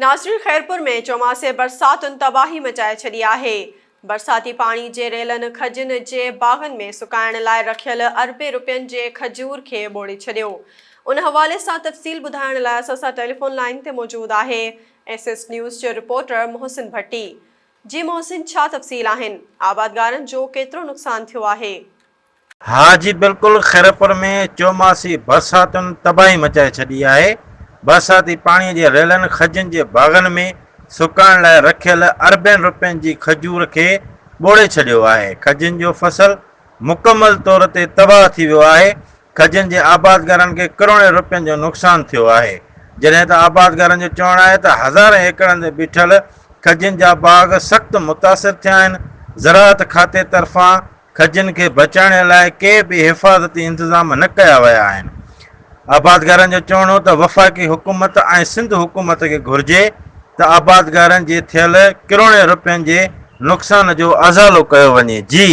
नाज़रीन, खैरपुर में चौमासे बरसातुनि तबाही मचाए छॾी आहे। बरसाती पाणी जे रेलनि खजिन जे बागनि में सुकाइण लाइ रखियल अरबे रुपयनि जे खजूर खे ॿोड़े छॾियो। उन हवाले सां तफ़सील ॿुधाइण लाइ असां टेलीफोन लाइन ते मौजूदु आहे SS न्यूज़ जो रिपोर्टर मोहसिन भट्टी। जी मोहसिन, छा तफ़सील आहिनि? आबादगारनि जो केतिरो नुक़सान थियो आहे? हाँ जी बिल्कुल, खैरपुर में चौमासी बरसातुनि तबाही मचाए छॾी आहे। बरसाती पाणी जे रेलनि खजनि जे बागनि में सुकाइण लाइ रखियल अरबनि रुपयनि जी खजूर खे ॿोड़े छॾियो आहे। खजनि जो फसल मुकमल तौर ते तबाह थी वियो आहे। खजनि जे आबादगारनि खे करोड़े रुपयनि जो नुक़सान थियो आहे। जॾहिं त आबादगारनि जो चवणु आहे त हज़ारे एकड़नि ते बीठल खजनि जा बाग सख़्तु मुतासिर थिया आहिनि। ज़राअत खाते तरफ़ां खजनि खे बचाइण लाइ के बि हिफ़ाज़ती इंतज़ाम न कया विया आहिनि। आबादगारनि जो चवणो त वफ़ाक़ी हुकूमत ऐं सिंध हुकूमत खे घुर्जे त आबादगारनि जे थियल करोड़े रुपयनि जे नुक़सान जो अज़ालो कयो वञे। जी